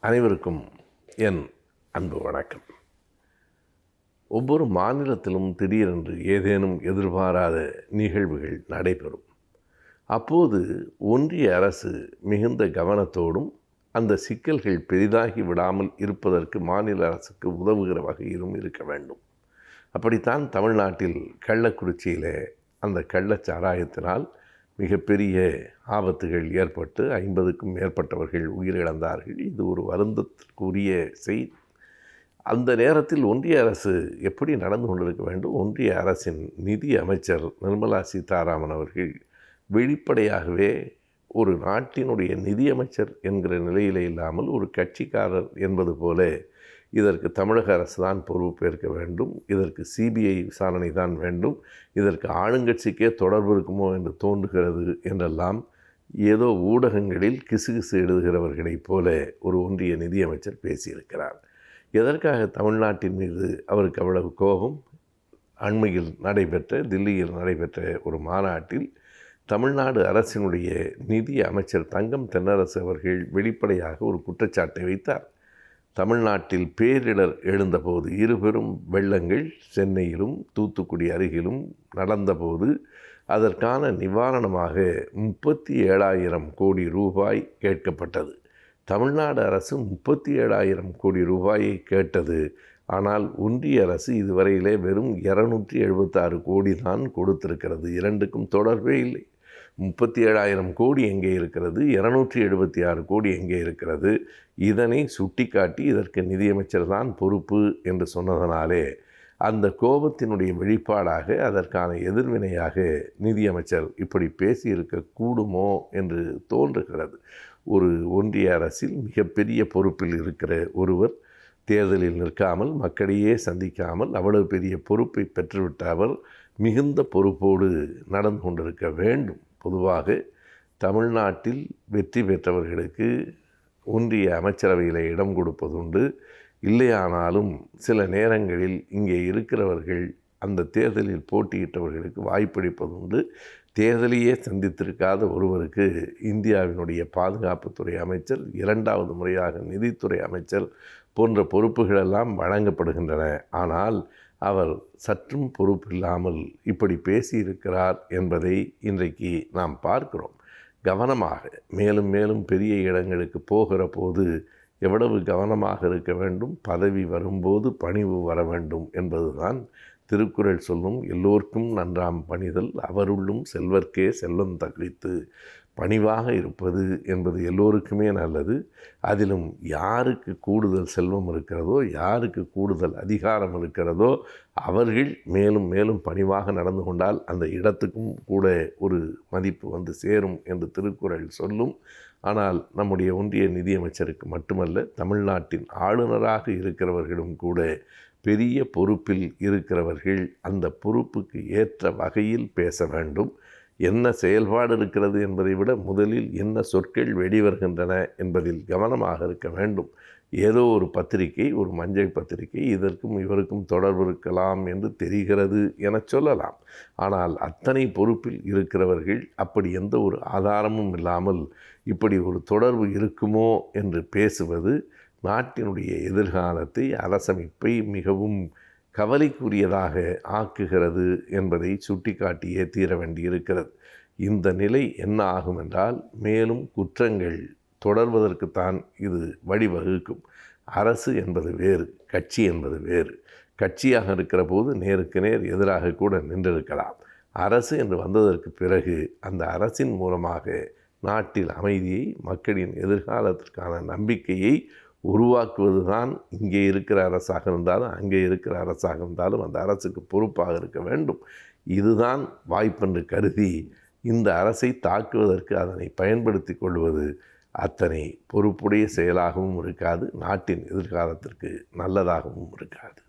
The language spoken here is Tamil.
அனைவருக்கும் என் அன்பு வணக்கம். ஒவ்வொரு மாநிலத்திலும் திடீரென்று ஏதேனும் எதிர்பாராத நிகழ்வுகள் நடைபெறும். அப்போது ஒன்றிய அரசு மிகுந்த கவனத்தோடும் அந்த சிக்கல்கள் பெரிதாகி விடாமல் இருப்பதற்கு மாநில அரசுக்கு உதவுகிற வகையிலும் இருக்க வேண்டும். அப்படித்தான் தமிழ்நாட்டில் கள்ளக்குறிச்சியில் அந்த கள்ளச்சாராயத்தினால் மிகப்பெரிய ஆபத்துகள் ஏற்பட்டு 50க்கும் மேற்பட்டவர்கள் உயிரிழந்தார்கள். இது ஒரு வருந்தத்திற்குரிய செய்தி. அந்த நேரத்தில் ஒன்றிய அரசு எப்படி நடந்து கொண்டிருக்க வேண்டும்? ஒன்றிய அரசின் நிதி அமைச்சர் நிர்மலா சீதாராமன் அவர்கள் வெளிப்படையாகவே ஒரு நாட்டினுடைய நிதியமைச்சர் என்கிற நிலையிலே இல்லாமல் ஒரு கட்சிக்காரர் என்பது போல இதற்கு தமிழக அரசு தான் பொறுப்பேற்க வேண்டும், இதற்கு சிபிஐ விசாரணை தான் வேண்டும், இதற்கு ஆளுங்கட்சிக்கே தொடர்பு இருக்குமோ என்று தோன்றுகிறது என்றெல்லாம் ஏதோ ஊடகங்களில் கிசுகிசு எழுதுகிறவர்களைப் போல ஒரு ஒன்றிய நிதியமைச்சர் பேசியிருக்கிறார். எதற்காக தமிழ்நாட்டின் மீது அவருக்கு அவ்வளவு கோபம்? அண்மையில் தில்லியில் நடைபெற்ற ஒரு மாநாட்டில் தமிழ்நாடு அரசினுடைய நிதி அமைச்சர் தங்கம் தென்னரசு அவர்கள் வெளிப்படையாக ஒரு குற்றச்சாட்டை வைத்தார். தமிழ்நாட்டில் பேரிடர் எழுந்தபோது இருபெரும் வெள்ளங்கள் சென்னையிலும் தூத்துக்குடி அருகிலும் நடந்தபோது அதற்கான நிவாரணமாக 37,000 கோடி ரூபாய் கேட்கப்பட்டது. தமிழ்நாடு அரசு 37,000 கோடி ரூபாயை கேட்டது. ஆனால் ஒன்றிய அரசு இதுவரையிலே வெறும் 276 கோடி தான் கொடுத்திருக்கிறது. இரண்டுக்கும் தொடர்பே இல்லை. 37,000 கோடி எங்கே இருக்கிறது? 276 கோடி எங்கே இருக்கிறது? இதனை சுட்டிக்காட்டி இதற்கு நிதியமைச்சர் தான் பொறுப்பு என்று சொன்னதனாலே அந்த கோபத்தினுடைய வெளிப்பாடாக அதற்கான எதிர்வினையாக நிதியமைச்சர் இப்படி பேசியிருக்க கூடுமோ என்று தோன்றுகிறது. ஒரு ஒன்றிய அரசில் மிகப்பெரிய பொறுப்பில் இருக்கிற ஒருவர் தேர்தலில் நிற்காமல் மக்களையே சந்திக்காமல் அவ்வளவு பெரிய பொறுப்பை பெற்றுவிட்ட அவர் மிகுந்த பொறுப்போடு நடந்து கொண்டிருக்க வேண்டும். பொதுவாக தமிழ்நாட்டில் வெற்றி பெற்றவர்களுக்கு ஒன்றிய அமைச்சரவையில் இடம் கொடுப்பதுண்டு. இல்லையானாலும் சில நேரங்களில் இங்கே இருக்கிறவர்கள் அந்த தேர்தலில் போட்டியிட்டவர்களுக்கு வாய்ப்பளிப்பதுண்டு. தேர்தலையே சந்தித்திருக்காத ஒருவருக்கு இந்தியாவினுடைய பாதுகாப்புத்துறை அமைச்சர், 2வது முறையாக நிதித்துறை அமைச்சர் போன்ற பொறுப்புகளெல்லாம் வழங்கப்படுகின்றன. ஆனால் அவர் சற்றும் பொறுப்பில்லாமல் இப்படி பேசியிருக்கிறார் என்பதை இன்றைக்கு நாம் பார்க்கிறோம். கவனமாக மேலும் மேலும் பெரிய இடங்களுக்கு போகிற போது எவ்வளவு கவனமாக இருக்க வேண்டும்? பதவி வரும்போது பணிவு வர வேண்டும் என்பதுதான் திருக்குறள் சொல்லும். எல்லோருக்கும் நன்றாம் பணிதல் அவருள்ளும் செல்வர்க்கே செல்வம் தகுவித்து. பணிவாக இருப்பது என்பது எல்லோருக்குமே நல்லது. அதிலும் யாருக்கு கூடுதல் செல்வம் இருக்கிறதோ, யாருக்கு கூடுதல் அதிகாரம் இருக்கிறதோ அவர்கள் மேலும் மேலும் பணிவாக நடந்து கொண்டால் அந்த இடத்துக்கும் கூட ஒரு மதிப்பு வந்து சேரும் என்று திருக்குறள் சொல்லும். ஆனால் நம்முடைய ஒன்றிய நிதியமைச்சருக்கு மட்டுமல்ல, தமிழ்நாட்டின் ஆளுநராக இருக்கிறவர்களும் கூட பெரிய பொறுப்பில் இருக்கிறவர்கள் அந்த பொறுப்புக்கு ஏற்ற வகையில் பேச வேண்டும். என்ன செயல்பாடு இருக்கிறது என்பதை விட முதலில் என்ன சொற்கள் வெளிவருகின்றன என்பதில் கவனமாக இருக்க வேண்டும். ஏதோ ஒரு பத்திரிகை, ஒரு மஞ்சள் பத்திரிகை இதற்கும் இவருக்கும் தொடர்பு இருக்கலாம் என்று தெரிகிறது என சொல்லலாம். ஆனால் அத்தனை பொறுப்பில் இருக்கிறவர்கள் அப்படி எந்த ஒரு ஆதாரமும் இல்லாமல் இப்படி ஒரு தொடர்பு இருக்குமோ என்று பேசுவது நாட்டினுடைய எதிர்காலத்தை, அரசமைப்பை மிகவும் கவலைக்குரியதாக ஆக்குகிறது என்பதை சுட்டிக்காட்டியே தீர வேண்டியிருக்கிறது. இந்த நிலை என்ன ஆகும் என்றால் மேலும் குற்றங்கள் தொடர்வதற்குத்தான் இது வழிவகுக்கும். அரசு என்பது வேறு, கட்சி என்பது வேறு. கட்சியாக இருக்கிற போது நேருக்கு நேர் எதிராக கூட நின்றிருக்கலாம். அரசு என்று வந்ததற்கு பிறகு அந்த அரசின் மூலமாக நாட்டில் அமைதியை, மக்களின் எதிர்காலத்திற்கான நம்பிக்கையை உருவாக்குவது தான் இங்கே இருக்கிற அரசாக இருந்தாலும் அங்கே இருக்கிற அரசாக இருந்தாலும் அந்த அரசுக்கு பொறுப்பாக இருக்க வேண்டும். இதுதான் வாய்ப்பென்று கருதி இந்த அரசை தாக்குவதற்கு அதனை பயன்படுத்தி கொள்வது அத்தனை பொறுப்புடைய செயலாகவும் இருக்காது, நாட்டின் எதிர்காலத்திற்கு நல்லதாகவும் இருக்காது.